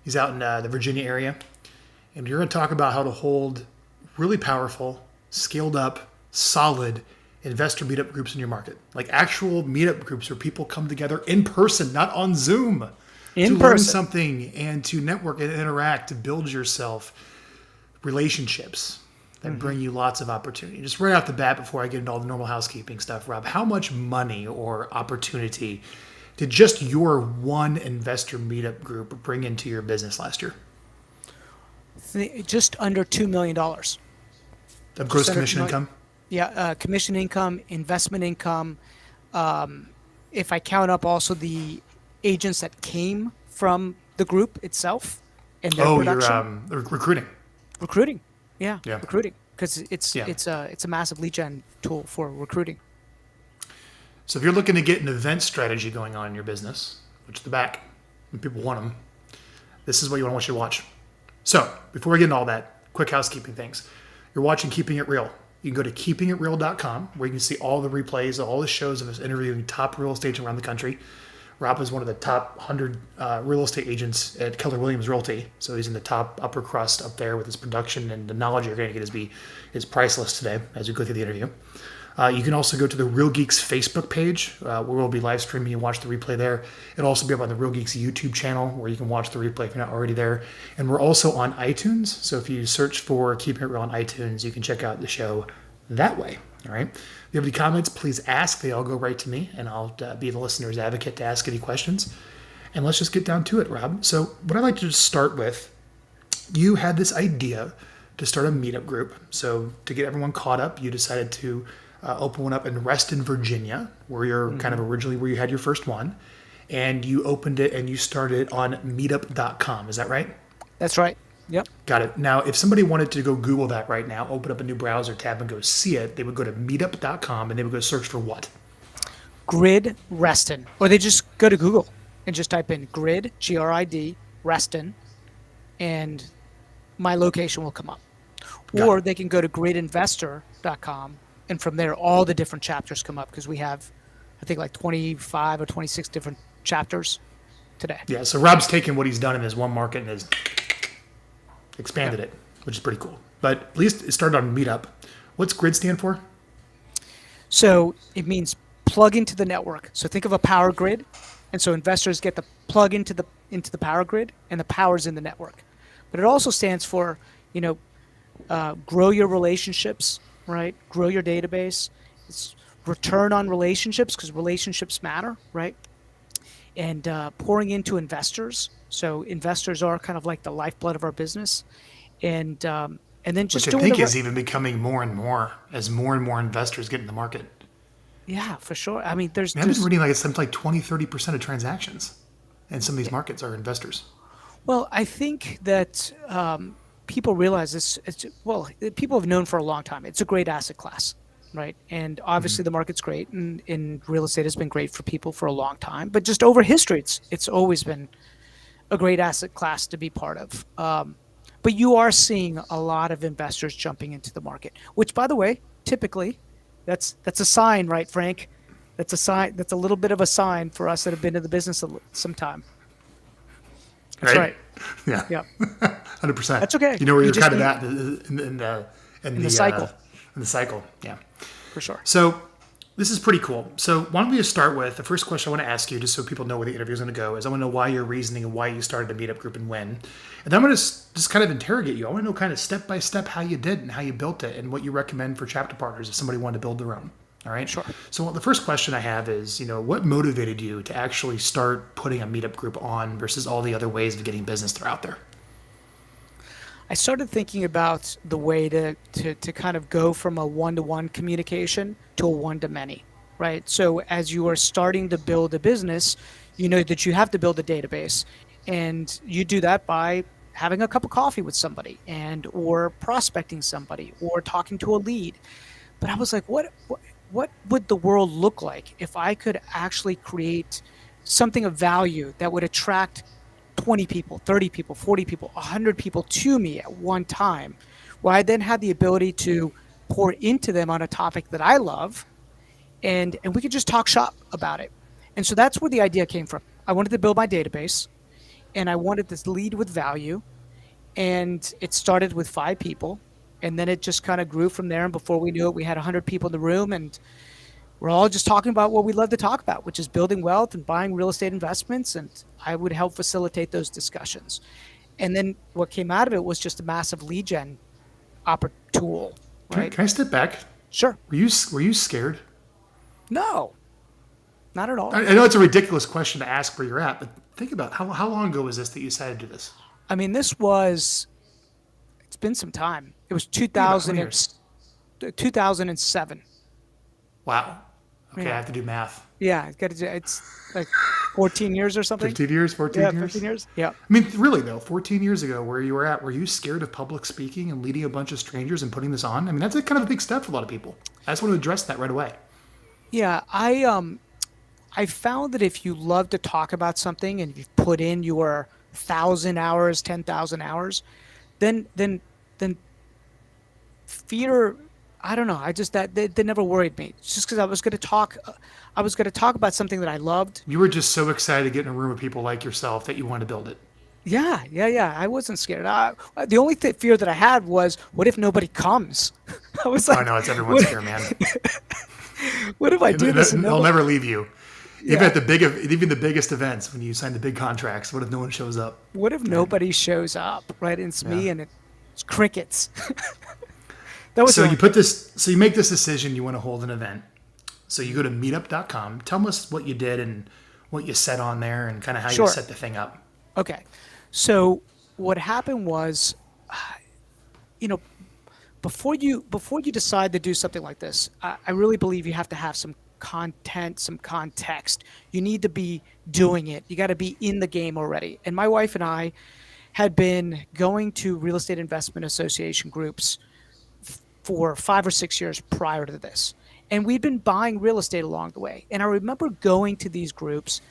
He's out in the Virginia area. And you're going to talk about how to hold really powerful, scaled up, solid investor meetup groups in your market. Like actual meetup groups where people come together in person, not on Zoom, to learn something and to network and interact, to build yourself relationships that bring you lots of opportunity. Just right off the bat, before I get into all the normal housekeeping stuff, Rob, how much money or opportunity did just your one investor meetup group bring into your business last year? Just under $2 million. Of gross commission income? Yeah, commission income, investment income. If I count up also the agents that came from the group itself and their production. You're recruiting. Recruiting, yeah. Recruiting, because it's a massive lead gen tool for recruiting. So if you're looking to get an event strategy going on in your business, which is the back, and people want them, this is what I want you to watch. So before we get into all that, quick housekeeping things. You're watching Keeping It Real. You can go to keepingitreal.com where you can see all the replays, all the shows of us interviewing top real estate around the country. Rob is one of the top 100 real estate agents at Keller Williams Realty. So he's in the top upper crust up there with his production, and the knowledge you're going to get is priceless today as we go through the interview. You can also go to the Real Geeks Facebook page where we'll be live streaming and watch the replay there. It'll also be up on the Real Geeks YouTube channel where you can watch the replay if you're not already there. And we're also on iTunes. So if you search for Keeping It Real on iTunes, you can check out the show that way. All right. If you have any comments, please ask. They all go right to me, and I'll be the listener's advocate to ask any questions. And let's just get down to it, Rob. So what I'd like to just start with, you had this idea to start a meetup group. So to get everyone caught up, you decided to open one up in Reston, Virginia, where you're kind of originally where you had your first one. And you opened it and you started it on meetup.com. Is that right? That's right. Yep. Got it. Now, if somebody wanted to go Google that right now, open up a new browser tab and go see it, they would go to meetup.com and they would go search for what? Grid Reston. Or they just go to Google and just type in grid, Grid, Reston, and my location will come up. Or they can go to gridinvestor.com, and from there, all the different chapters come up because we have, I think, like 25 or 26 different chapters today. Yeah, so Rob's taken what he's done in his one market and has expanded it, which is pretty cool. But at least it started on Meetup. What's GRID stand for? So it means plug into the network. So think of a power grid, and so investors get the plug into the power grid, and the power's in the network. But it also stands for, grow your relationships, right? Grow your database. It's return on relationships because relationships matter, right? And pouring into investors. So investors are kind of like the lifeblood of our business, and then just which I think is even becoming more and more as more and more investors get in the market. Yeah, for sure. I mean, I'm just reading like it's something like 20-30% of transactions in some of these markets are investors. Well, I think that people realize this. People have known for a long time. It's a great asset class, right? And obviously the market's great, and real estate has been great for people for a long time. But just over history, it's always been a great asset class to be part of. But you are seeing a lot of investors jumping into the market, which, by the way, typically, that's a sign, right, Frank? That's a sign. That's a little bit of a sign for us that have been in the business some time. That's right. Yeah. 100%. That's okay. You know where you're kind of at in the cycle. In the cycle, yeah. For sure. So this is pretty cool. So why don't we just start with the first question I want to ask you, just so people know where the interview is going to go, is I want to know why you're reasoning and why you started a meetup group and when. And then I'm going to just kind of interrogate you. I want to know kind of step by step how you did and how you built it and what you recommend for chapter partners if somebody wanted to build their own. All right? Sure. So the first question I have is, what motivated you to actually start putting a meetup group on versus all the other ways of getting business that are out there? I started thinking about the way to kind of go from a one-to-one communication to a one-to-many, right? So as you are starting to build a business, you know that you have to build a database, and you do that by having a cup of coffee with somebody or prospecting somebody or talking to a lead. But I was like, what would the world look like if I could actually create something of value that would attract 20 people, 30 people, 40 people, 100 people to me at one time, where I then had the ability to pour into them on a topic that I love, and we could just talk shop about it. And so that's where the idea came from. I wanted to build my database, and I wanted to lead with value. And it started with 5 people, and then it just kind of grew from there. And before we knew it, we had 100 people in the room, and we're all just talking about what we love to talk about, which is building wealth and buying real estate investments. And I would help facilitate those discussions. And then what came out of it was just a massive lead gen tool, right? Can I step back? Sure. Were you scared? No, not at all. I know it's a ridiculous question to ask where you're at, but think about how long ago was this that you decided to do this? I mean, it's been some time. It was Think about how many years? 2007. Wow. Okay, I Yeah. have to do math. Yeah. It's like 14 years or something. 15 years, 14 Yeah. years? 15 years. Yeah. I mean, really though, 14 years ago, where you were at, were you scared of public speaking and leading a bunch of strangers and putting this on? I mean, that's a kind of a big step for a lot of people. I just want to address that right away. Yeah. I found that if you love to talk about something and you've put in your 1,000 hours, 10,000 hours, then fear, I don't know. I just that never worried me. It's just because I was going to talk about something that I loved. You were just so excited to get in a room with people like yourself that you wanted to build it. Yeah, yeah, yeah. I wasn't scared. The only fear that I had was, what if nobody comes? I was Oh like, no, it's everyone's what, fear, man. what if I do this and They'll nobody? never leave you. Even Yeah. at even the biggest events, when you sign the big contracts, what if no one shows up? What if nobody shows up? Right? And it's Yeah. me, and it's crickets. That was So the you only put fear. this. So you make this decision. You want to hold an event. So you go to meetup.com. Tell us what you did and what you said on there, and kind of how you Sure. set the thing up. Okay. So what happened was, you know, before you decide to do something like this, I really believe you have to have some content, some context. You need to be doing it. You got to be in the game already. And my wife and I had been going to real estate investment association groups for 5 or 6 years prior to this. And we'd been buying real estate along the way. And I remember going to these groups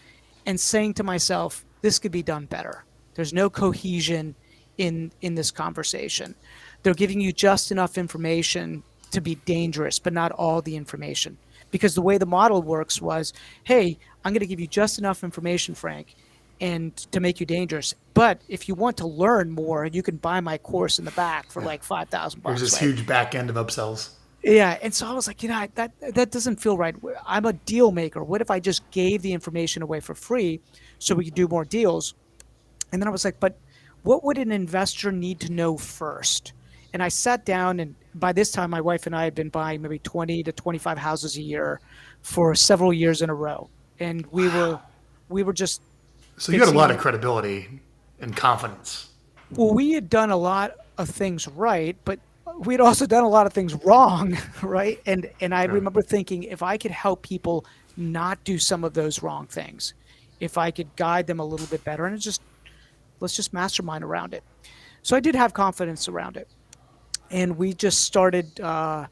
and saying to myself, this could be done better. There's no cohesion in this conversation. They're giving you just enough information to be dangerous, but not all the information. Because the way the model works was, hey, I'm going to give you just enough information, Frank, and to make you dangerous. But if you want to learn more, you can buy my course in the back for like 5,000 There's bucks, this right? huge back end of upsells. Yeah, and so I was like, that doesn't feel right. I'm a deal maker. What if I just gave the information away for free so we could do more deals? And then I was like, but what would an investor need to know first? And I sat down, and by this time, my wife and I had been buying maybe 20 to 25 houses a year for several years in a row. And we were just So you got a lot fixing. of credibility and confidence. Well, we had done a lot of things right, but we'd also done a lot of things wrong, right? And I Yeah. remember thinking, if I could help people not do some of those wrong things, if I could guide them a little bit better, and let's just mastermind around it. So I did have confidence around it, and we just started. I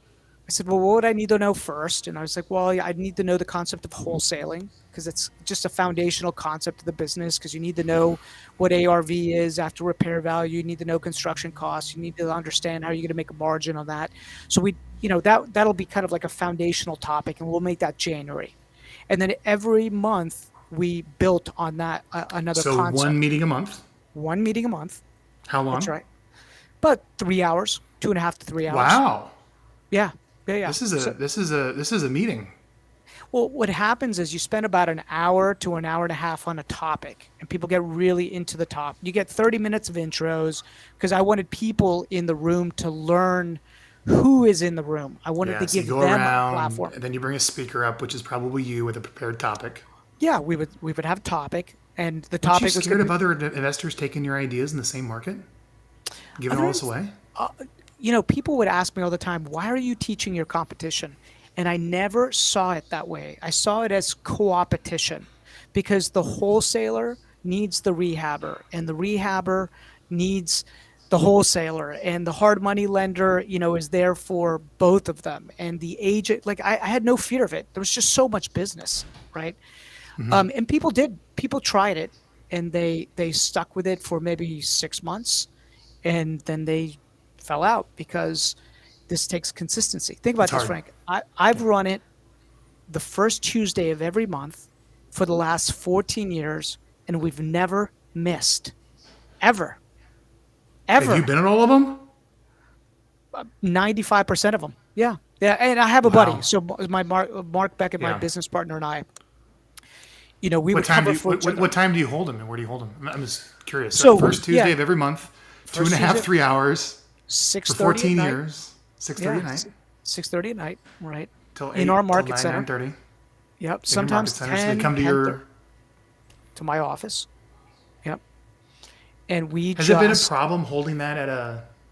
said, well, what would I need to know first? And I was like, well, I need to know the concept of wholesaling, because it's just a foundational concept of the business, because you need to know what ARV is after repair value. You need to know construction costs. You need to understand how you're going to make a margin on that. So that'll be kind of like a foundational topic, and we'll make that January. And then every month we built on that another So one concept. meeting a month. One meeting a month. How That's long? right. But 3 hours, 2.5 to 3 hours. Wow. Yeah. Yeah. Yeah. This is a meeting. Well, what happens is you spend about an hour to an hour and a half on a topic, and people get really into the top. You get 30 minutes of intros, because I wanted people in the room to learn who is in the room. I wanted Yeah. to So you give go them a around, platform. and then you bring a speaker up, which is probably you with a prepared topic. Yeah, we would have a topic, and the Aren't you topic was scared going of to other investors taking your ideas in the same market, giving all this be. away? People would ask me all the time, why are you teaching your competition? And I never saw it that way. I saw it as co-opetition, because the wholesaler needs the rehabber, and the rehabber needs the wholesaler, and the hard money lender, is there for both of them. And the agent, like, I had no fear of it. There was just so much business, right? And people tried it, and they stuck with it for maybe 6 months, and then they fell out, because this takes consistency. Think It's about this, hard. Frank. I've run it the first Tuesday of every month for the last 14 years, and we've never missed ever, Have you ever. been at all of them? 95% of them. Yeah. Yeah. And I have a buddy. Wow. So my Mark Beckett, my Yeah. business partner, and I, we would cover for each other. What time do you hold them, and where do you hold them? I'm just curious. So So first Tuesday yeah, of every month, two and first a half, Tuesday, 3 hours for 6:30 at 14 night. years, 6:30 Yeah. at night 6:30 at night. Right. till In our 8 till market 9, center. 9:30 Yep. in your market Sometimes center. So they 10, come to 10:30 your. to my office. Yep. And we Has it been a just, problem holding that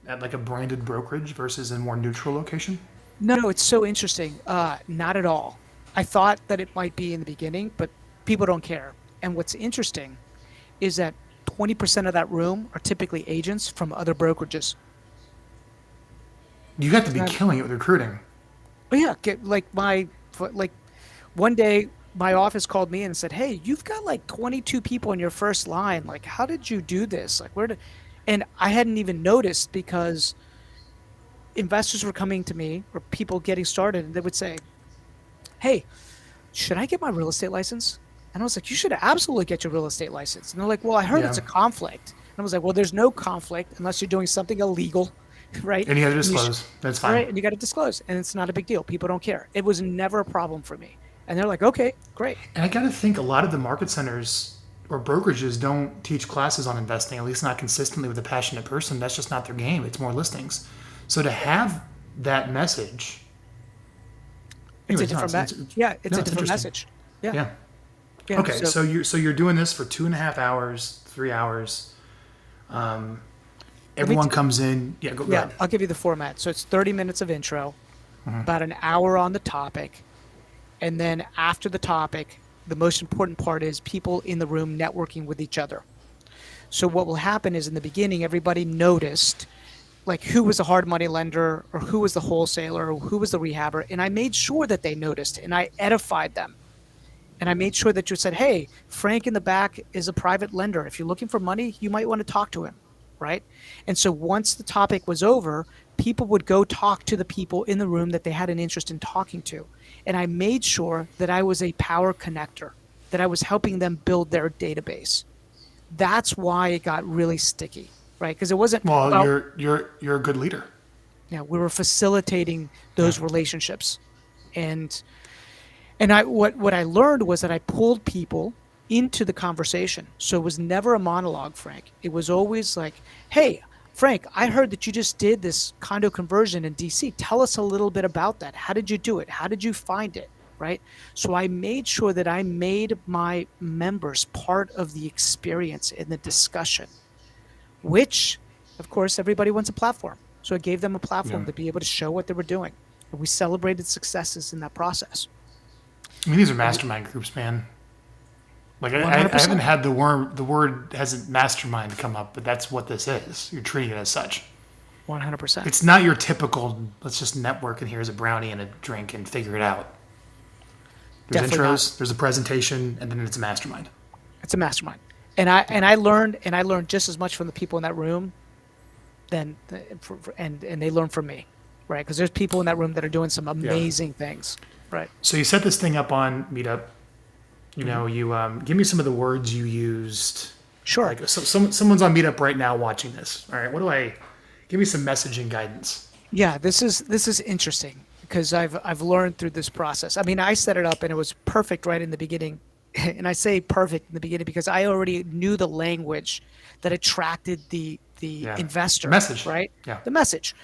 at like a branded brokerage versus a more neutral location? no, it's so interesting. Not at all. I thought that it might be in the beginning, but people don't care. And what's interesting is that 20% of that room are typically agents from other brokerages. You have to be And killing it with recruiting. but yeah, like one day my office called me and said, "Hey, you've got like 22 people in your first line. Like, how did you do this? Like, where did?" And I hadn't even noticed because investors were coming to me or people getting started, and they would say, "Hey, should I get my real estate license?" And I was like, "You should absolutely get your real estate license." And they're like, "Well, I heard Yeah. it's a conflict." And I was like, "Well, there's no conflict unless you're doing something illegal, right? And you have to And you should, disclose. That's all fine. right, and you got to disclose, and it's not a big deal. People don't care. It was never a problem for me." And they're like, "Okay, great." And I got to think a lot of the market centers or brokerages don't teach classes on investing, at least not consistently with a passionate person. That's just not their game. It's more listings. So to have that message, It's a anyways, no, different no, it's a it's different interesting. message. Yeah, Yeah. yeah. Okay. So you're doing this for 2.5 hours, 3 hours. Let me Everyone comes in. Yeah. Go yeah, ahead. I'll give you the format. So it's 30 minutes of intro, about an hour on the topic, and then after the topic, the most important part is people in the room networking with each other. So what will happen is in the beginning, everybody noticed like who was the hard money lender or who was the wholesaler or who was the rehabber, and I made sure that they noticed and I edified them. And I made sure that you said, "Hey, Frank in the back is a private lender. If you're looking for money, you might want to talk to him." Right. And so once the topic was over, people would go talk to the people in the room that they had an interest in talking to. And I made sure that I was a power connector, that I was helping them build their database. That's why it got really sticky, right? Because it wasn't, Well, well, you're a good leader. yeah, we were facilitating Yeah. those relationships. And what I learned was that I pulled people into the conversation. So it was never a monologue, Frank. It was always like, "Hey, Frank, I heard that you just did this condo conversion in DC. Tell us a little bit about that. How did you do it? How did you find it?" Right? So I made sure that I made my members part of the experience in the discussion, which of course everybody wants a platform. So I gave them a Yeah. platform to be able to show what they were doing. And we celebrated successes in that process. I mean, these are mastermind groups, man. Like I 100%. haven't had the word hasn't mastermind come up, but that's what this is. You're treating it as such. 100%. It's not your typical let's just network and here's a brownie and a drink and figure it out. There's Definitely not. intros, there's a presentation, and then it's a mastermind. It's a mastermind. And I learned just as much from the people in that room than and they learned from me, right? Because there's people in that room that are doing some Yeah. amazing things, right? So you set this thing up on Meetup. You know, you give me some of the words you used. Sure. Like someone's on Meetup right now watching this. All right, what do I? Give me some messaging guidance. Yeah, this is interesting because I've learned through this process. I mean, I set it up and it was perfect right in the beginning. And I say perfect in the beginning because I already knew the language that attracted the Yeah. investor, The message. right? Yeah. The message.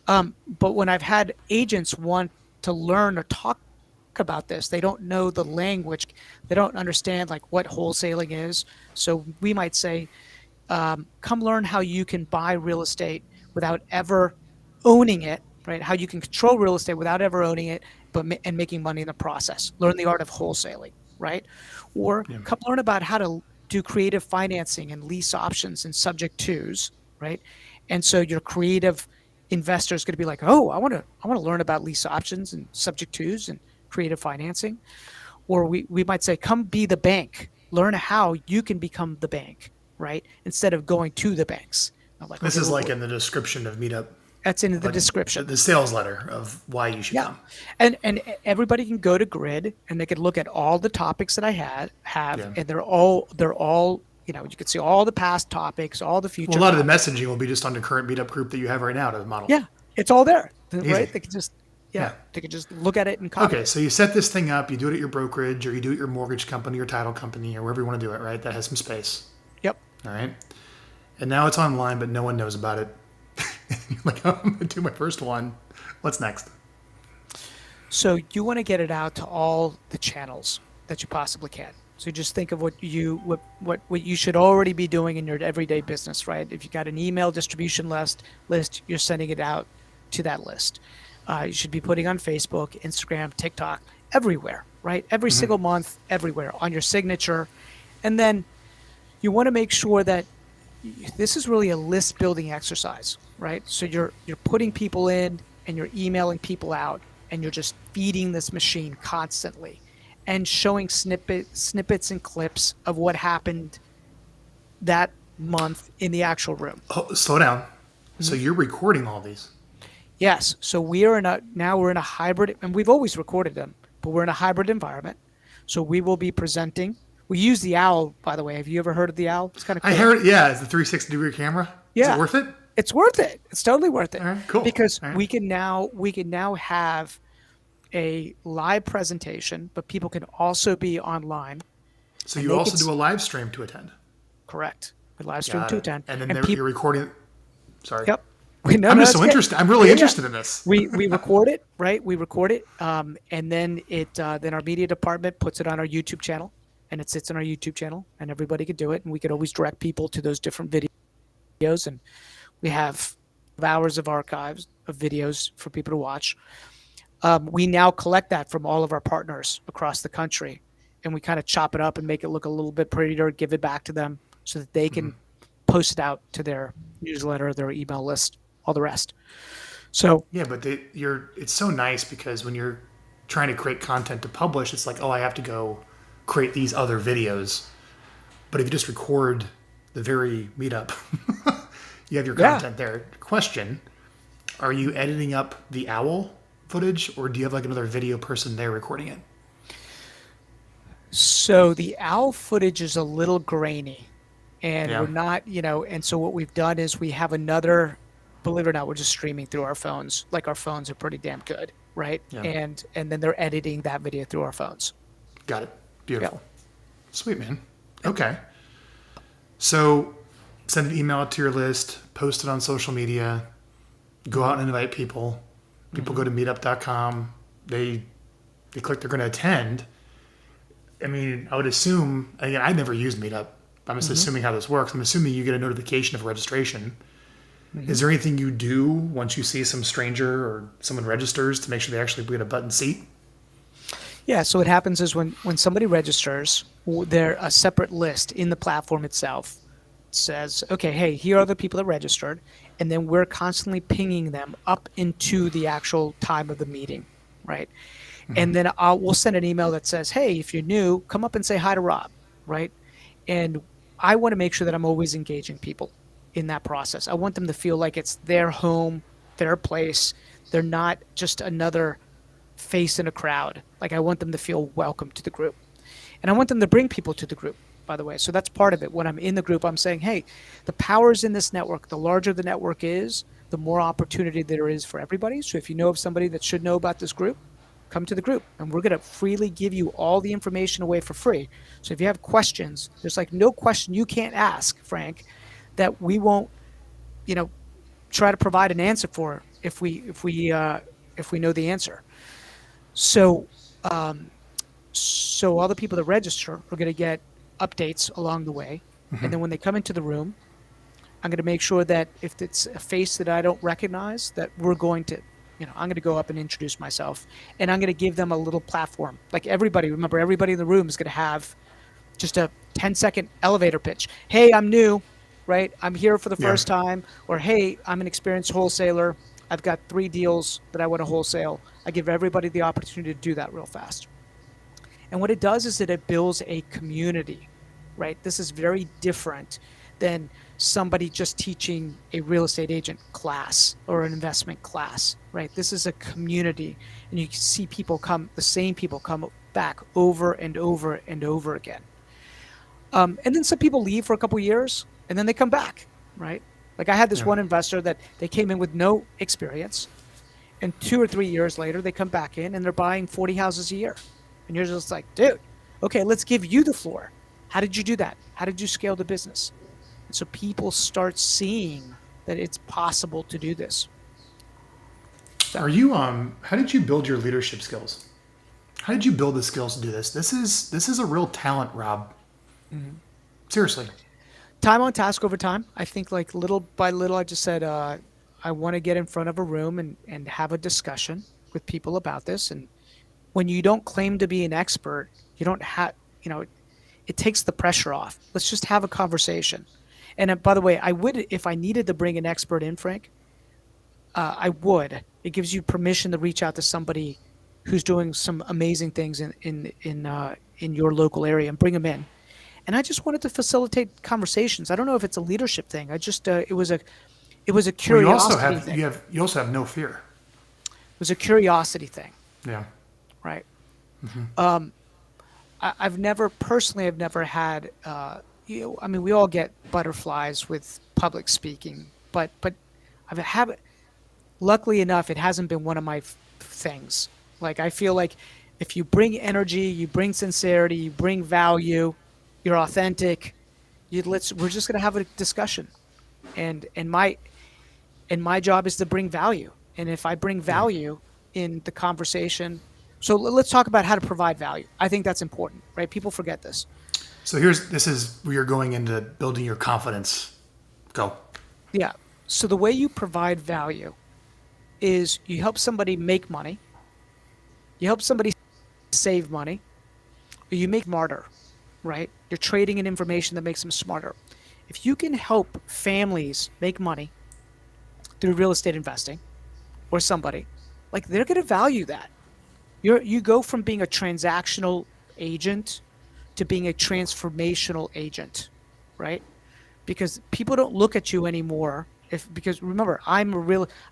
But when I've had agents want to learn or talk about this, they don't know the language. They don't understand like what wholesaling is. So we might say, come learn how you can buy real estate without ever owning it, right? How you can control real estate without ever owning it, and making money in the process. Learn the art of wholesaling, right? Or Yeah. come learn about how to do creative financing and lease options and subject twos, right? And so your creative investor is going to be like, "Oh, I want to learn about lease options and subject twos and creative financing." Or we might say, "Come be the bank. Learn how you can become the bank," right? Instead of going to the banks. I'm like, This okay, is well, like in the description of Meetup, that's in the like description. the sales letter of why you should Yeah. come. And everybody can go to Grid and they can look at all the topics that I have Yeah. and they're all You can see all the past topics, all the Well, future a lot of the topics. messaging will be just on the current meetup group that you have right now to the model. Yeah, it's all there, Easy. right? They can just, yeah, Yeah. they can just look at it and copy Okay, it. so you set this thing up, you do it at your brokerage, or you do it at your mortgage company or title company or wherever you want to do it, right? That has some space. Yep. All right. And now it's online, but no one knows about it. You're like, oh, I'm going to do my first one. What's next? So you want to get it out to all the channels that you possibly can. So just think of what you should already be doing in your everyday business, right? If you got an email distribution list, you're sending it out to that list. You should be putting on Facebook, Instagram, TikTok, everywhere, right? Every single month, everywhere on your signature, and then you want to make sure that this is really a list building exercise, right? So you're putting people in and you're emailing people out and you're just feeding this machine constantly and showing snippets and clips of what happened that month in the actual room. Oh, slow down. So you're recording all these. Yes. So we're in a hybrid, and we've always recorded them, but we're in a hybrid environment. So we will be presenting. We use the owl, by the way. Have you ever heard of the owl? It's kind of cool. I heard, yeah, it's the 360-degree camera. Is Yeah. it worth it? It's worth it. It's totally worth it. All right, cool. Because All right. we can now have a live presentation, but people can also be online. So and you they also can do a live stream to attend. Correct. We live stream Got to it. attend. And then And you're recording. Sorry. Yep. No, I'm no, just that's so good. interested. I'm really Yeah, yeah. interested in this. We record it, right? We record it, and then then our media department puts it on our YouTube channel, and it sits on our YouTube channel, and everybody could do it, and we could always direct people to those different videos, and we have hours of archives of videos for people to watch. We now collect that from all of our partners across the country, and we kind of chop it up and make it look a little bit prettier, give it back to them so that they can post it out to their newsletter, their email list, all the rest. So Yeah, but it's so nice because when you're trying to create content to publish, it's like, oh, I have to go create these other videos. But if you just record the very meetup, you have your content there. Question, are you editing up the owl footage or do you have like another video person there recording it? So the owl footage is a little grainy, and Yeah. we're not, and so what we've done is we have another, believe it or not, we're just streaming through our phones. Like our phones are pretty damn good, right? Yeah. And then they're editing that video through our phones. Got it. Beautiful. Sweet, man. Okay. So send an email to your list, post it on social media, go out and invite people. People go to meetup.com. They click they're going to attend. I mean, I would assume, again, I've never used Meetup. I'm just assuming how this works. I'm assuming you get a notification of registration. Is there anything you do once you see some stranger or someone registers to make sure they actually get a button seat? Yeah, so what happens is when somebody registers, they're a separate list in the platform itself. It says, okay, hey, here are the people that registered, and then we're constantly pinging them up into the actual time of the meeting, right? And then we'll send an email that says, hey, if you're new, come up and say hi to Rob, right? And I want to make sure that I'm always engaging people in that process. I want them to feel like it's their home, their place. They're not just another face in a crowd. Like I want them to feel welcome to the group. And I want them to bring people to the group, by the way. So that's part of it. When I'm in the group, I'm saying, hey, the power's in this network. The larger the network is, the more opportunity there is for everybody. So if you know of somebody that should know about this group, come to the group, and we're going to freely give you all the information away for free. So if you have questions, there's like no question you can't ask, Frank, that we won't, try to provide an answer for if we know the answer. So, so all the people that register are going to get updates along the way, and then when they come into the room, I'm going to make sure that if it's a face that I don't recognize, that we're going to, I'm going to go up and introduce myself, and I'm going to give them a little platform. Like everybody in the room is going to have just a 10-second elevator pitch. Hey, I'm new, right? I'm here for the first time. Or, hey, I'm an experienced wholesaler. I've got 3 deals that I want to wholesale. I give everybody the opportunity to do that real fast. And what it does is that it builds a community, right? This is very different than somebody just teaching a real estate agent class or an investment class, right? This is a community, and you can see the same people come back over and over and over again. And then some people leave for a couple years and then they come back, right? Like I had this Yeah. one investor that they came in with no experience, and 2 or 3 years later they come back in and they're buying 40 houses a year. And you're just like, dude, okay, let's give you the floor. How did you do that? How did you scale the business? And so people start seeing that it's possible to do this. So Are you how did you build your leadership skills? How did you build the skills to do this? This is a real talent, Rob. mhm. Seriously. Time on task over time. I think like little by little, I just said, I want to get in front of a room and have a discussion with people about this. And when you don't claim to be an expert, you don't have, you know, it takes the pressure off. Let's just have a conversation. And by the way, I would, if I needed to bring an expert in, Frank, I would. It gives you permission to reach out to somebody who's doing some amazing things in your local area and bring them in. And I just wanted to facilitate conversations. I don't know if it's a leadership thing. I just it was a Well, you also curiosity have thing. It you also have no fear. was a curiosity thing, Yeah. right? I've never personally, I've never had, I mean, we all get butterflies with public speaking, but I've had, luckily enough, it hasn't been one of my things. Like I feel like if you bring energy, you bring sincerity, you bring value, you're authentic. We're just gonna have a discussion, and and my and my job is to bring value. And if I bring Yeah. value in the conversation, so let's talk about how to provide value. I think that's important, right? People forget this. So this is where you're going into building your confidence. Go. Yeah. So the way you provide value is you help somebody make money, you help somebody save money, or you make smarter, right? You're trading in information that makes them smarter. If you can help families make money through real estate investing or somebody, like they're going to value that. You go from being a transactional agent to being a transformational agent, right? Because people don't look at you anymore. If because remember, I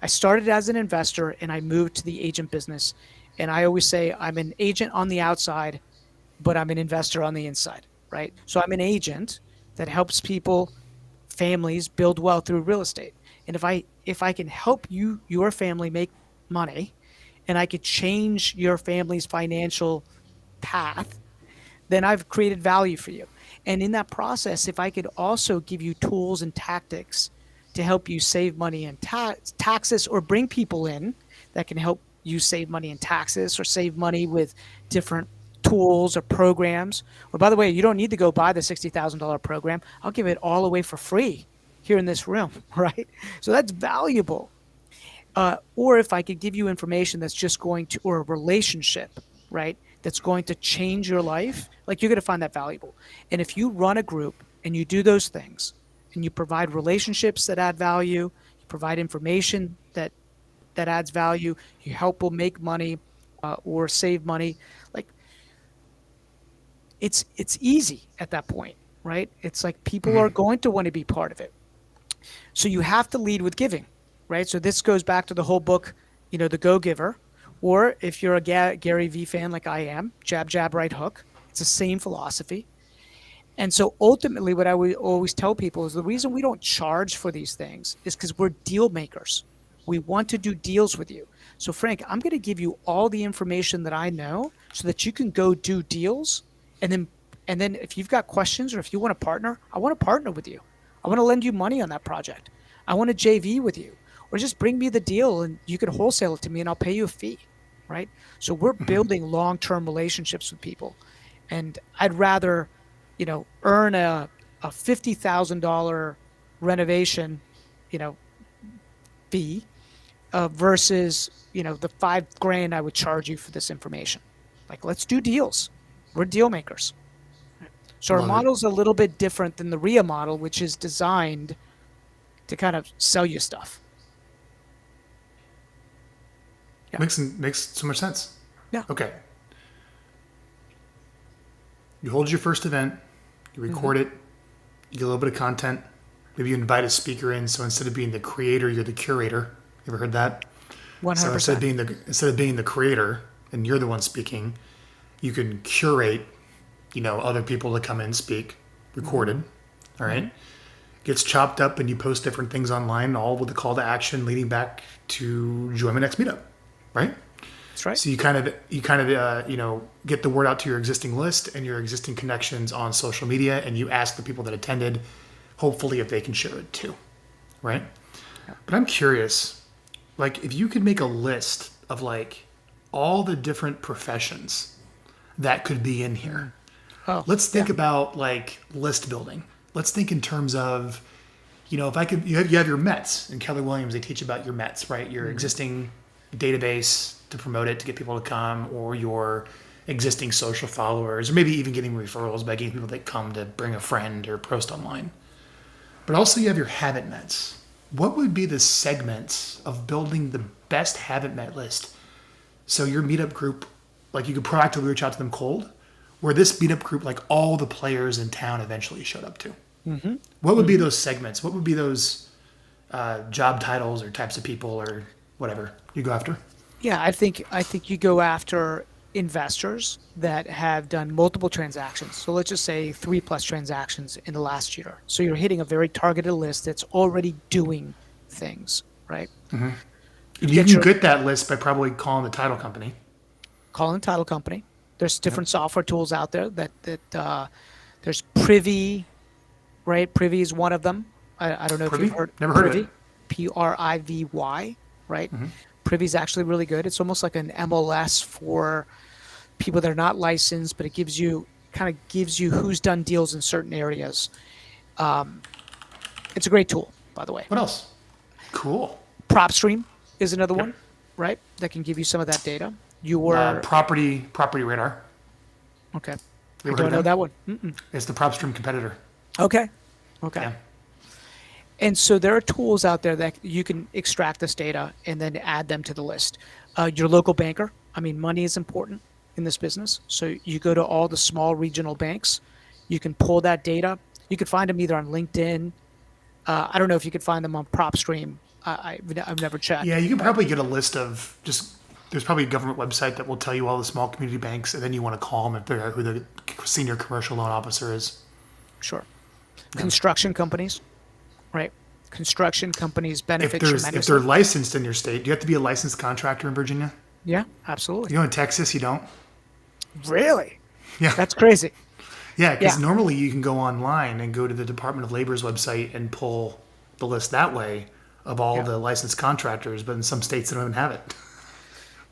started as an investor and I moved to the agent business. And I always say I'm an agent on the outside, but I'm an investor on the inside, right? So I'm an agent that helps people, families build wealth through real estate. And if I can help your family make money and I could change your family's financial path, then I've created value for you. And in that process, if I could also give you tools and tactics to help you save money in taxes or bring people in that can help you save money in taxes or save money with different tools or programs. Or by the way, you don't need to go buy the $60,000 program. I'll give it all away for free here in this room, right? So that's valuable. Or if I could give you information that's just going to, or a relationship, right, that's going to change your life, like you're going to find that valuable. And if you run a group and you do those things and you provide relationships that add value, you provide information that adds value, you help people make money or save money, like it's easy at that point, right? It's like people are going to want to be part of it. So you have to lead with giving, right? So this goes back to the whole book, The Go Giver. Or if you're a Gary Vee fan like I am, jab, jab, right hook. It's the same philosophy. And so ultimately, what I would always tell people is the reason we don't charge for these things is because we're deal makers. We want to do deals with you. So Frank, I'm going to give you all the information that I know so that you can go do deals. And then if you've got questions or if you want to partner, I want to partner with you. I want to lend you money on that project. I want to JV with you. Or just bring me the deal and you can wholesale it to me and I'll pay you a fee, right? So we're building long-term relationships with people. And I'd rather, earn a $50,000 renovation, you know, fee versus, the 5 grand I would charge you for this information. Like, let's do deals. We're deal makers. So our Love it. model's a little bit different than the RIA model, which is designed to kind of sell you stuff. Yeah. Makes so much sense. Yeah. Okay. You hold your first event, you record it, you get a little bit of content. Maybe you invite a speaker in, so instead of being the creator, you're the curator. You ever heard that? 100%. So instead of being the creator and you're the one speaking, you can curate, other people to come in and speak. recorded, all right? Gets chopped up and you post different things online, all with a call to action leading back to join my next meetup, right? That's right. So you kind of get the word out to your existing list and your existing connections on social media, and you ask the people that attended, hopefully if they can share it too, right? But I'm curious, like if you could make a list of like all the different professions that could be in here. Oh, Let's think about like list building. Let's think in terms of, if I could, you have your Mets in Keller Williams, they teach about your Mets, right? Your existing database to promote it, to get people to come, or your existing social followers, or maybe even getting referrals by getting people that come to bring a friend or post online. But also you have your habit Mets. What would be the segments of building the best habit Met list? So your meetup group, like you could proactively reach out to them cold, where this meetup group, like all the players in town eventually showed up to. What would be those segments? What would be those job titles or types of people or whatever you go after? Yeah, I think you go after investors that have done multiple transactions. So let's just say 3+ transactions in the last year. So you're hitting a very targeted list that's already doing things, right? You can get that list by probably calling the title company. Calling the title company. There's different software tools out there that there's Privy, right? Privy is one of them. I don't know Privy? if you've heard. Never heard of Privy, it. Privy, right? Privy is actually really good. It's almost like an MLS for people that are not licensed, but it gives you who's done deals in certain areas. It's a great tool, by the way. What else? Cool. PropStream is another one, right? That can give you some of that data. Property radar. Okay. You I ever heard don't of know them? that one. It's the PropStream competitor. Okay. Yeah. And so there are tools out there that you can extract this data and then add them to the list. Your local banker, money is important in this business. So you go to all the small regional banks, you can pull that data. You could find them either on LinkedIn. I don't know if you could find them on PropStream. I've never checked. Yeah, you can probably get a list of there's probably a government website that will tell you all the small community banks, and then you want to call them and figure out who the senior commercial loan officer is. Sure. Construction companies, right? Construction companies benefit tremendously. If they're licensed in your state, do you have to be a licensed contractor in Virginia? Yeah, absolutely. In Texas, you don't. Really? Yeah. That's crazy. Yeah, because normally you can go online and go to the Department of Labor's website and pull the list that way of all the licensed contractors, but in some states they don't even have it.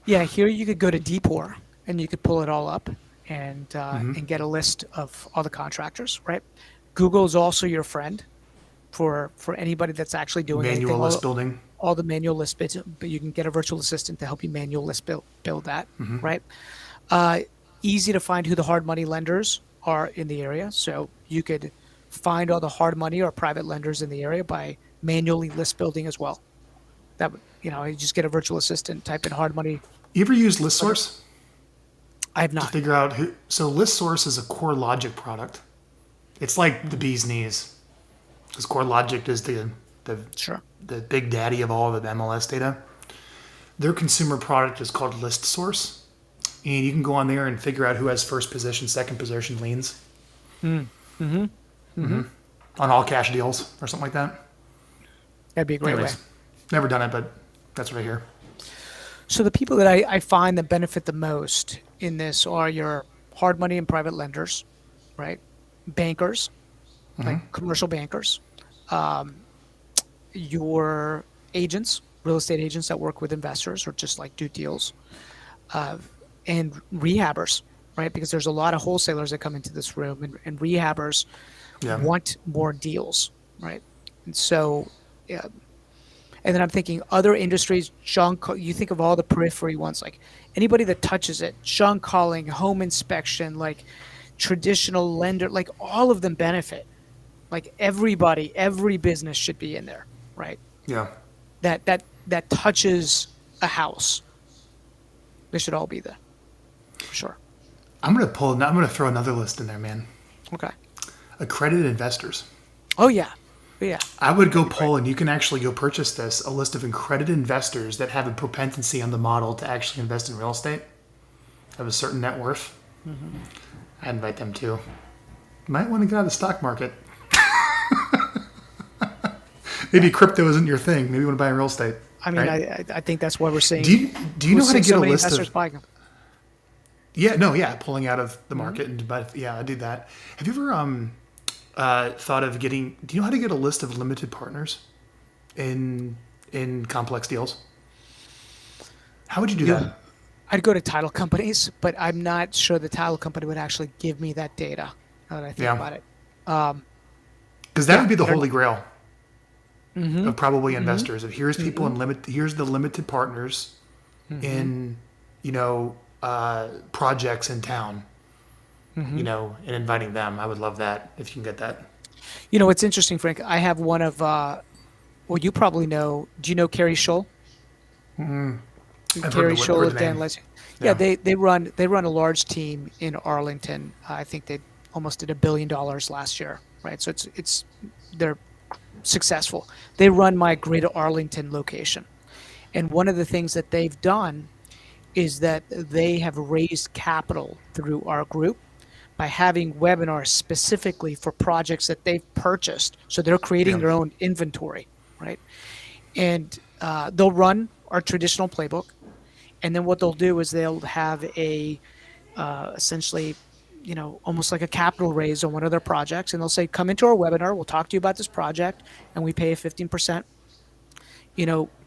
Yeah, here you could go to Depor and you could pull it all up and get a list of all the contractors, right? Google is also your friend for anybody that's actually doing Manual anything. list building. All the manual list bits, but you can get a virtual assistant to help you manual list build that, right? Easy to find who the hard money lenders are in the area. So you could find all the hard money or private lenders in the area by manually list building as well. That would, you just get a virtual assistant, type in hard money. You ever use ListSource? I have To not. figure out who. So ListSource is a core logic product. It's like the bee's knees. Because core logic is the Sure. the big daddy of all of the MLS data. Their consumer product is called ListSource. And you can go on there and figure out who has first position, second position liens. On all cash deals or something like that. That'd be a great way. Never done it, but that's what I hear. So the people that I find that benefit the most in this are your hard money and private lenders, right? Bankers, like commercial bankers, your agents, real estate agents that work with investors or just like do deals, and rehabbers, right? Because there's a lot of wholesalers that come into this room, and rehabbers want more deals, right? And so, and then I'm thinking other industries, you think of all the periphery ones, like anybody that touches it, junk calling, home inspection, like traditional lender, like all of them benefit. Like everybody, every business should be in there, right? Yeah. That touches a house. They should all be there, for sure. I'm gonna throw another list in there, man. Okay. Accredited investors. Oh yeah. Yeah. I would go pull, and you can actually go purchase this, a list of accredited investors that have a propensity on the model to actually invest in real estate, have a certain net worth. I invite them too. might want to get out of the stock market. Maybe crypto isn't your thing. Maybe you want to buy real estate. I mean, Right? I think that's why we're seeing. Do you know how to get so a many list investors of? buying them. Yeah, no, yeah, pulling out of the market and but yeah, I do that. Have you ever thought of getting? Do you know how to get a list of limited partners in complex deals? How would you do You, that? I'd go to title companies, but I'm not sure the title company would actually give me that data. Now that I think Yeah, about it, um, because that yeah, would be the they're. holy grail Mm-hmm, of probably mm-hmm, investors. If here's people mm-hmm, in limit, here's the limited partners mm-hmm, in projects in town. mm-hmm. And inviting them. I would love that if you can get that. What's interesting, Frank? I have one of. Well, you probably know. Do you know Carrie Scholl? I've Carrie Scholl heard the of Dan name. Leslie. Yeah, Yeah, they run a large team in Arlington. I think they almost did $1 billion last year, right? So it's they're successful. They run my Greater Arlington location, and one of the things that they've done is that they have raised capital through our group by having webinars specifically for projects that they've purchased. So they're creating yeah, their own inventory, right? And they'll run our traditional playbook, and then what they'll do is they'll have a essentially, almost like a capital raise on one of their projects, and they'll say, "Come into our webinar. We'll talk to you about this project, and we pay a 15%,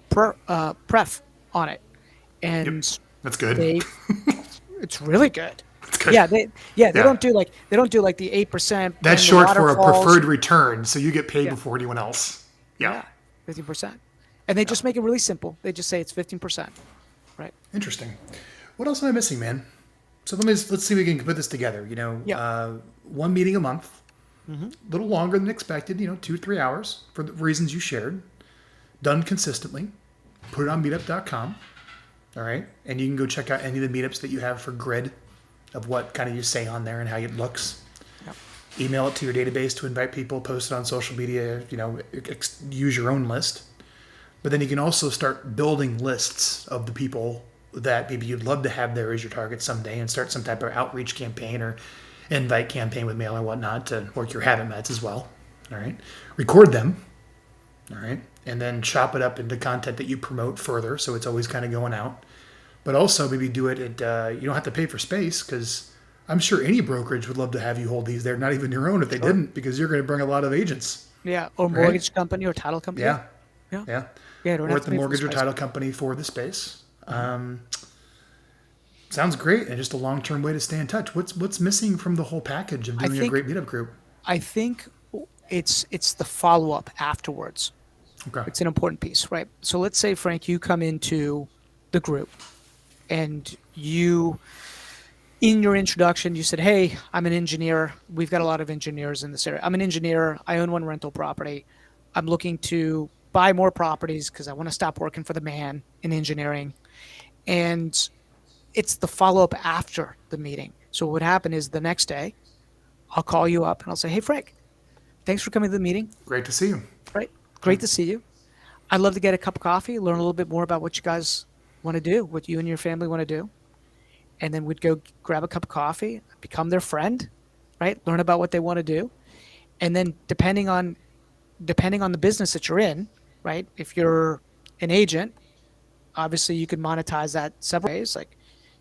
pref on it." yep. And That's good. they, it's really good. That's good. They Yeah, don't do like the 8%, that's then the short for a waterfalls. preferred return, so you get paid Yeah, before anyone else. Yeah, yeah, 15%, and they yeah. just make it really simple. They just say it's 15%, right? Interesting. What else am I missing, man? So let's see if we can put this together. Yeah. One meeting a month, Mm-hmm. a little longer than expected. 2 or 3 hours for the reasons you shared. Done consistently. Put it on meetup.com. All right, and you can go check out any of the meetups that you have for grid of what kind of you say on there and how it looks. Yep. Email it to your database to invite people. Post it on social media. Use your own list. But then you can also start building lists of the people that maybe you'd love to have there as your target someday, and start some type of outreach campaign or invite campaign with mail or whatnot to work your habit meds as well. All right. Record them. All right. And then chop it up into content that you promote further. So it's always kind of going out. But also maybe do it at, you don't have to pay for space, because I'm sure any brokerage would love to have you hold these there, not even your own if they Sure. didn't, because you're going to bring a lot of agents. Yeah, or Right. mortgage company or title company. Yeah. Yeah, Yeah. yeah. Don't Or have at to the pay for the mortgage or space. title company for the space. Sounds great, and just a long-term way to stay in touch. What's missing from the whole package of I doing a think great meetup group? I think it's the follow up afterwards. Okay. It's an important piece, right? So let's say, Frank, you come into the group, and in your introduction, you said, "Hey, I'm an engineer. We've got a lot of engineers in this area. I'm an engineer. I own one rental property. I'm looking to buy more properties because I want to stop working for the man in engineering." And it's the follow up after the meeting. So what would happen is the next day, I'll call you up and I'll say, "Hey, Frank, thanks for coming to the meeting. Great to see you. Right? Great to see you. I'd love to get a cup of coffee, learn a little bit more about what you guys want to do, what you and your family want to do." And then we'd go grab a cup of coffee, become their friend, right? Learn about what they want to do. And then depending on the business that you're in, right? If you're an agent, obviously you can monetize that several ways. Like,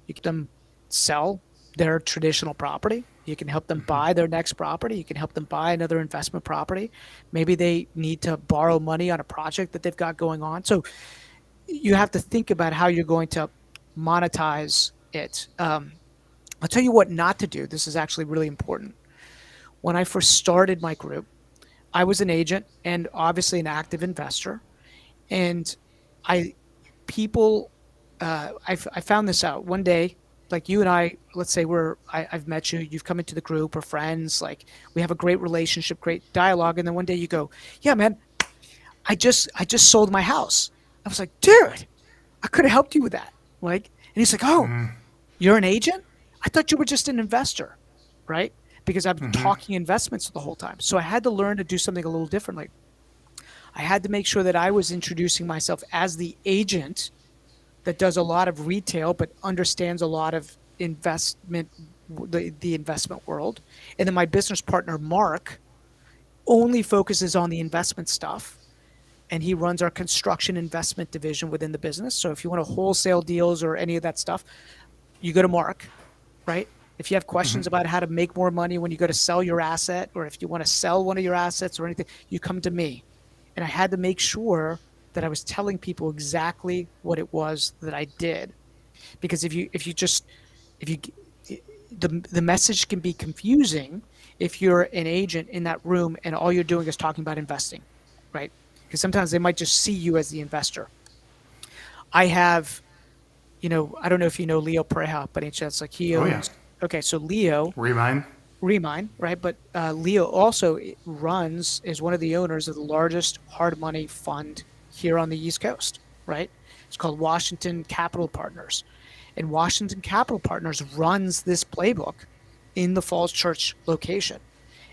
you can them sell their traditional property. You can help them buy their next property. You can help them buy another investment property. Maybe they need to borrow money on a project that they've got going on. So you have to think about how you're going to monetize it. I'll tell you what not to do. This is actually really important. When I first started my group, I was an agent and obviously an active investor. And I people I found this out one day. Like, you and I, let's say I've met you, you've come into the group, we're friends, like, we have a great relationship, great dialogue, and then one day you go, "Yeah, man, I just sold my house." I was like, "Dude, I could have helped you with that." Like, and he's like, "Oh, you're an agent? I thought you were just an investor," right? Because I've been talking investments the whole time. So I had to learn to do something a little differently. I had to make sure that I was introducing myself as the agent that does a lot of retail but understands a lot of investment the investment world. And then my business partner, Mark, only focuses on the investment stuff. And he runs our construction investment division within the business. So if you want to wholesale deals or any of that stuff, you go to Mark, right? If you have questions about how to make more money when you go to sell your asset, or if you want to sell one of your assets or anything, you come to me. And I had to make sure that I was telling people exactly what it was that I did. Because if you the message can be confusing if you're an agent in that room and all you're doing is talking about investing, right? Because sometimes they might just see you as the investor. I have, I don't know if you know Leo Pareja, but any chance, like he Oh yeah. owns. Okay, so Leo Remind. Remine, right? But Leo also is one of the owners of the largest hard money fund here on the East Coast, right? It's called Washington Capital Partners. And Washington Capital Partners runs this playbook in the Falls Church location.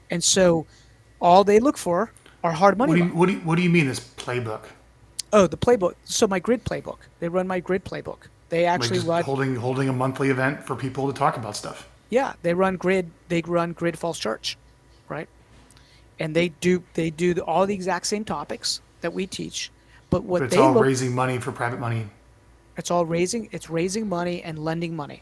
And so all they look for are hard money loans. What do you mean this playbook? Oh, the playbook. So my grid playbook. They run my grid playbook. They Like actually just run. holding a monthly event for people to talk about stuff. Yeah, they run grid. They run Grid Falls Church, right? And they do all the exact same topics that we teach, but But what it's they all look. raising money for private money. It's raising money and lending money.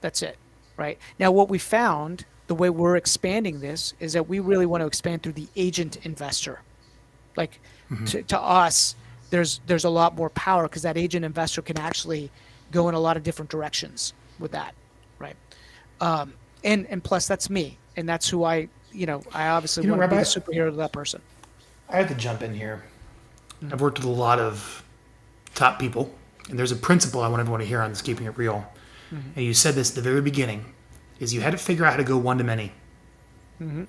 That's it, right? Now, what we found, the way we're expanding this, is that we really want to expand through the agent investor. Like to us, there's a lot more power because that agent investor can actually go in a lot of different directions with that, right? And plus that's me, and that's who I obviously want to be Rabbi, the superhero to that person. I have to jump in here. I've worked with a lot of top people, and there's a principle I want everyone to hear on this keeping it real. And you said this at the very beginning, is you had to figure out how to go one to many. You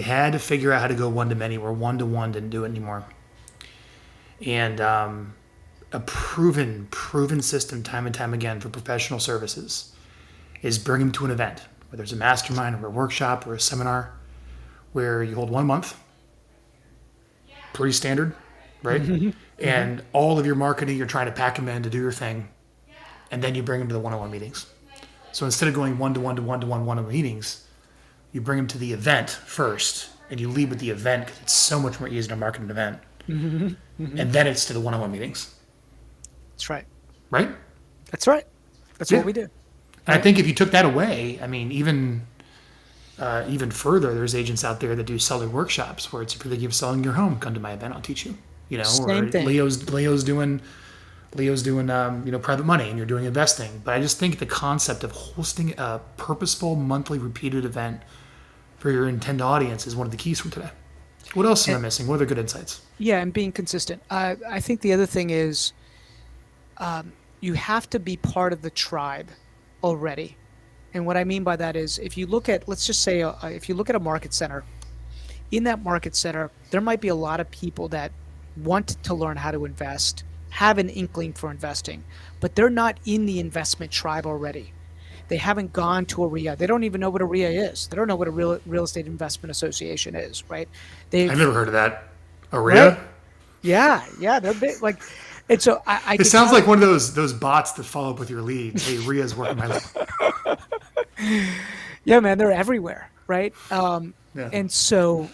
had to figure out how to go one to many, where one to one didn't do it anymore. And a proven system time and time again for professional services is bring them to an event, whether it's a mastermind or a workshop or a seminar, where you hold 1 month, pretty standard, right? And all of your marketing, you're trying to pack them in to do your thing, and then you bring them to the one-on-one meetings. So instead of going one-to-one to one-to-one one-on-one meetings, you bring them to the event first, and you lead with the event because it's so much more easy to market an event. And then it's to the one-on-one meetings, That's right. right? That's right. That's Yeah. what we do. And I think if you took that away, I mean, even further, there's agents out there that do seller workshops where it's if you're thinking of selling your home, come to my event, I'll teach you. Same Or thing. Leo's doing private money, and you're doing investing. But I just think the concept of hosting a purposeful monthly repeated event for your intended audience is one of the keys from today. What else am I missing? What other good insights? Yeah, and being consistent. I think the other thing is you have to be part of the tribe already. And what I mean by that is if you look at, let's just say, if you look at a market center, in that market center, there might be a lot of people that want to learn how to invest, have an inkling for investing, but they're not in the investment tribe already. They haven't gone to a RIA. They don't even know what a RIA is. They don't know what a real estate investment association is, right? I've never heard of that. Right? Aria? Yeah, they're big. Like, and so I It could sounds tell- like one of those bots that follow up with your leads. Hey, Ria's working my lead. Yeah, man, they're everywhere, right? Yeah. And so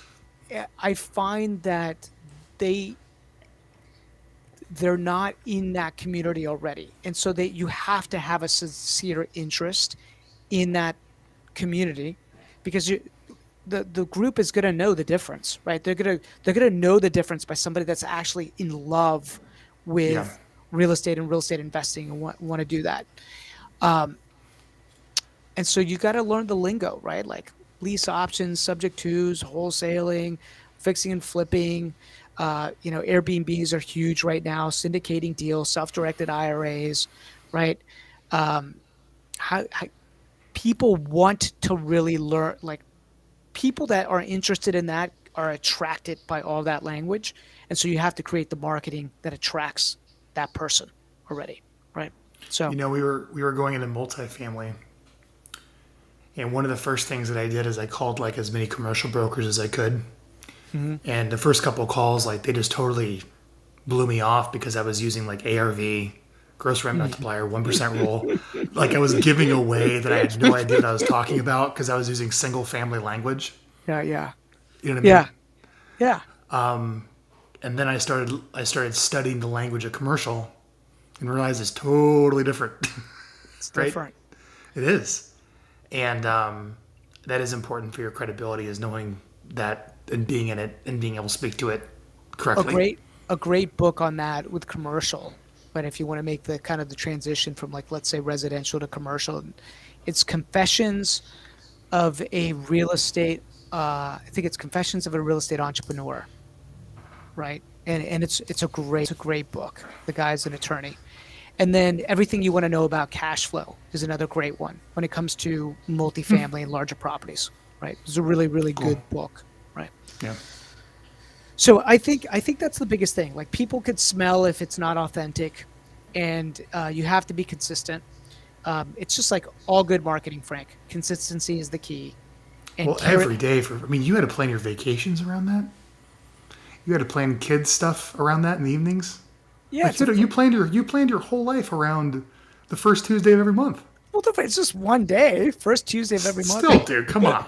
I find that they're not in that community already, and so that you have to have a sincere interest in that community, because the group is going to know the difference, right? They're gonna know the difference by somebody that's actually in love with Yeah. real estate and real estate investing and want to do that. And so you got to learn the lingo, right? Like lease options, subject twos, wholesaling, fixing and flipping. Airbnbs are huge right now, syndicating deals, self-directed IRAs, right? How people want to really learn, like people that are interested in that are attracted by all that language. And so you have to create the marketing that attracts that person already, right? So, We were going into multifamily, and one of the first things that I did is I called like as many commercial brokers as I could. And the first couple of calls, like they just totally blew me off because I was using like ARV, gross rent multiplier, 1% rule, like I was giving away that I had no idea what I was talking about because I was using single family language. Yeah, yeah, You know what I mean? yeah, yeah. And then I started studying the language of commercial and realized it's totally different, It's right? different. It is, and that is important for your credibility is knowing that and being in it and being able to speak to it A correctly. great a great book on that with commercial. But if you want to make the kind of the transition from like let's say residential to commercial, it's Confessions of a Real Estate. I think it's Confessions of a Real Estate Entrepreneur, right? And it's a great book. The guy's an attorney. And then Everything You Want to Know About Cash Flow is another great one when it comes to multifamily and larger properties, right? It's a really, really Cool. good book, right? Yeah. So I think that's the biggest thing. Like people could smell if it's not authentic, and you have to be consistent. It's just like all good marketing, Frank. Consistency is the key. And Well, every day I mean, you had to plan your vacations around that. You had to plan kids stuff around that in the evenings. yeah, Like you planned your whole life around the first Tuesday of every month. well, it's just one day, first Tuesday of every month. Still, dude, come on.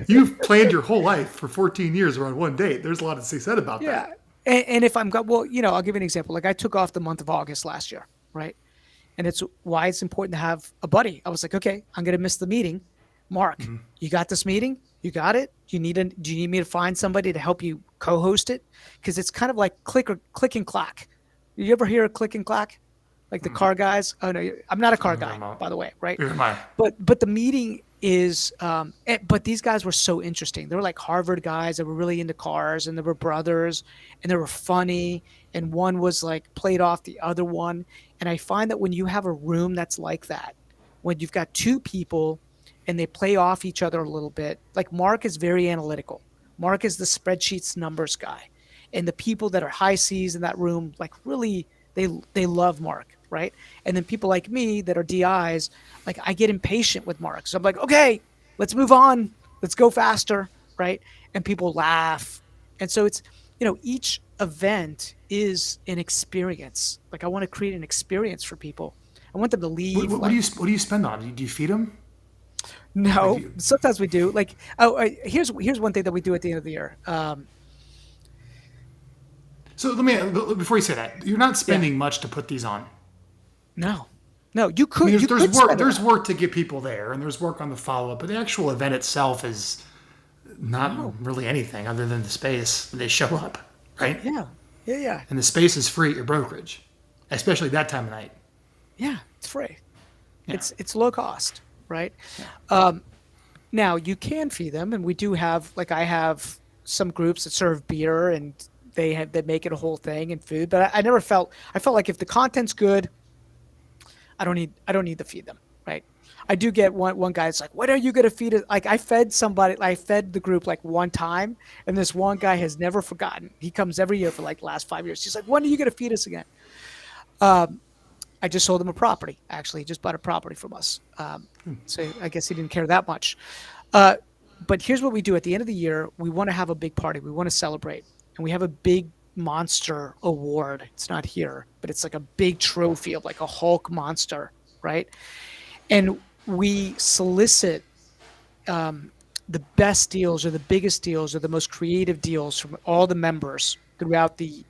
You've planned your whole life for 14 years around one date. There's a lot to be said about Yeah. that. And if I'm well, I'll give you an example. Like I took off the month of August last year, right? And it's why it's important to have a buddy. I was like, okay, I'm gonna miss the meeting. Mark, you got this meeting? You got it? Do you need me to find somebody to help you co-host it? Because it's kind of like click and clack. You ever hear a click and clack? Like the car guys? Oh no, I'm not a car guy, by the way, right? Here's mine. But the meeting is but these guys were so interesting. They were like Harvard guys that were really into cars, and they were brothers, and they were funny, and one was like played off the other one. And I find that when you have a room that's like that, when you've got two people and they play off each other a little bit, like Mark is very analytical. Mark is the spreadsheets numbers guy, and the people that are high C's in that room like really they love Mark, right? And then people like me that are DIs, like I get impatient with Mark. So I'm like, okay, let's move on. Let's go faster, right? And people laugh. And so it's, each event is an experience. Like I want to create an experience for people. I want them to What, leave what, what do like, you what do you spend on? Do you feed them? Like, no, sometimes we do. Like, here's one thing that we do at the end of the year. so let me before you say that, you're not Yeah, spending much to put these on. no, no, you I mean, could, there's, you there's could work spend it there's on. work to get people there, and there's work on the follow up, but the actual event itself is not No, really anything other than the space. They show up, right? yeah, yeah, yeah, And the space is free at your brokerage, especially that time of night. yeah. It's free. Yeah. It's low cost, right? Yeah. Now you can feed them, and we do have like I have some groups that serve beer, and they make it a whole thing and food. But I never felt I felt like if the content's good, I don't need to feed them, right? I do get one guy that's like, when are you gonna feed it? Like I fed the group like one time, and this one guy has never forgotten. He comes every year for like the last 5 years. He's like, when are you gonna feed us again? I just sold him a property. Actually, he just bought a property from us. So I guess he didn't care that much. Uh, but here's what we do at the end of the year. We want to have a big party. We want to celebrate. And we have a big monster award. It's not here, but it's like a big trophy of like a Hulk monster, right? And we solicit the best deals or the biggest deals or the most creative deals from all the members throughout the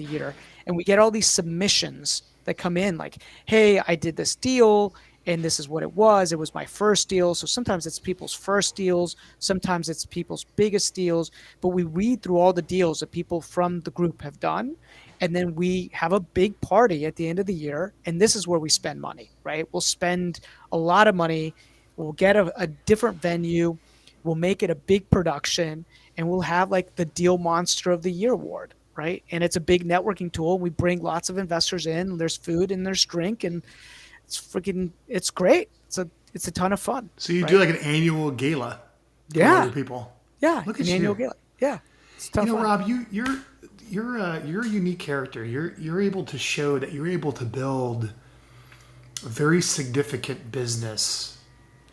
year, and we get all these submissions that come in like, hey, I did this deal and this is what it was my first deal. So sometimes it's people's first deals, sometimes it's people's biggest deals, but we read through all the deals that people from the group have done, and then we have a big party at the end of the year, and this is where we spend money, right? We'll spend a lot of money. We'll get a different venue. We'll make it a big production, and we'll have like the Deal Monster of the Year award, right? And it's a big networking tool. We bring lots of investors in. There's food and there's drink, and it's great. It's a ton of fun, So you do right? like an annual gala for all Yeah, your people. yeah. Look An at annual you. gala. Yeah, it's a ton You of know, fun. Rob, you're a unique character. You're able to show that you're able to build a very significant business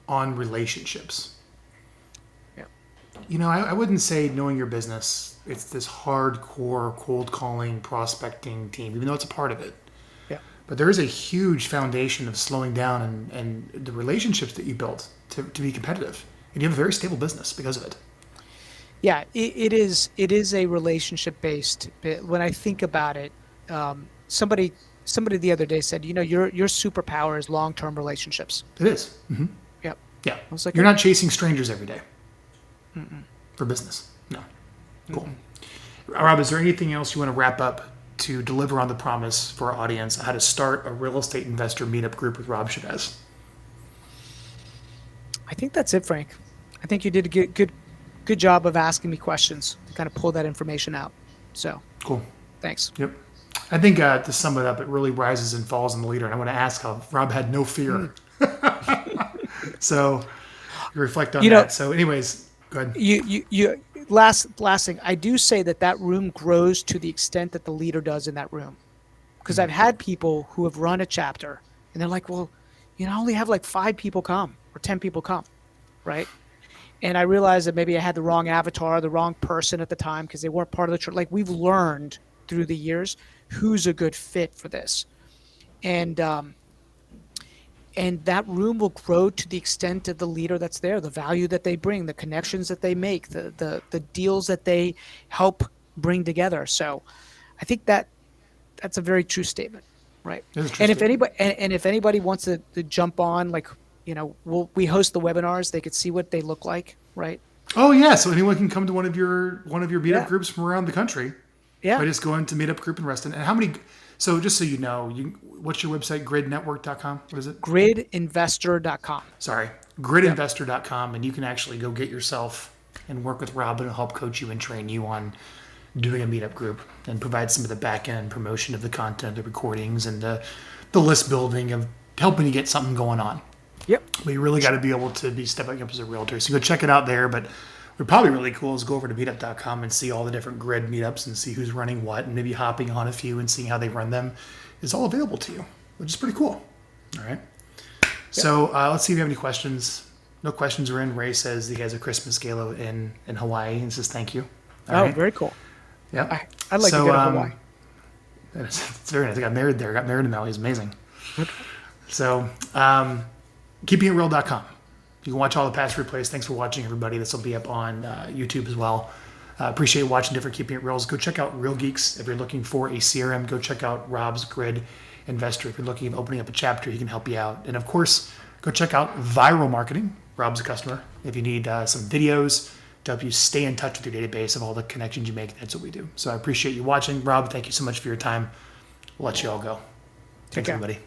on relationships. Yeah, I wouldn't say knowing your business, it's this hardcore cold calling prospecting team, even though it's a part of it. yeah, But there is a huge foundation of slowing down and the relationships that you built to be competitive. And you have a very stable business because of it. Yeah, it is a relationship based. When I think about it, somebody the other day said, your superpower is long term relationships. It is. Mm-hmm. Yep. Yeah. I was like, You're not chasing strangers every day for business. No. Cool. Rob, is there anything else you want to wrap up to deliver on the promise for our audience how to start a real estate investor meetup group with Rob Chevez? I think that's it, Frank. I think you did a good job of asking me questions to kind of pull that information out. So Cool. thanks. Yep. I think to sum it up, it really rises and falls on the leader. And I want to ask how Rob had no fear. So you reflect on that. So anyways, go ahead. You last thing, I do say that room grows to the extent that the leader does in that room. Because I've had people who have run a chapter and they're like, well, I only have like 5 people come or 10 people come, right? And I realized that maybe I had the wrong avatar, the wrong person at the time because they weren't part of the church. Like, we've learned through the years who's a good fit for this. And that room will grow to the extent of the leader that's there, the value that they bring, the connections that they make, the deals that they help bring together. So I think that's a very true statement, right? And if anybody wants to jump on, like, we host the webinars, they could see what they look like, right? Oh yeah, so anyone can come to one of your meetup groups from around the country. Yeah. By just going to meetup group in Reston. And how many? So just so you know, what's your website? Gridnetwork.com. What is it? Gridinvestor.com. Sorry, gridinvestor.com, and you can actually go get yourself and work with Rob and help coach you and train you on doing a meetup group and provide some of the back end promotion of the content, the recordings, and the list building of helping you get something going on. Yep. But you really got to be able to be stepping up as a realtor. So go check it out there. But what's probably really cool is go over to meetup.com and see all the different grid meetups and see who's running what and maybe hopping on a few and seeing how they run them. It's all available to you, which is pretty cool. All right. Yep. So let's see if you have any questions. No questions are in. Ray says he has a Christmas gala in Hawaii and says thank you. All right. Very cool. Yeah. I'd like to go to Hawaii. It's very nice. I got married there. I got married in Maui. It's amazing. Okay. So keepingitreal.com. You can watch all the past replays. Thanks for watching, everybody. This will be up on YouTube as well. Appreciate watching different Keeping It Reals. Go check out Real Geeks. If you're looking for a CRM, go check out Rob's Grid Investor. If you're looking at opening up a chapter, he can help you out. And of course, go check out Viral Marketing. Rob's a customer. If you need some videos to help you stay in touch with your database of all the connections you make, that's what we do. So I appreciate you watching. Rob, thank you so much for your time. We'll let you all go. Thanks, everybody.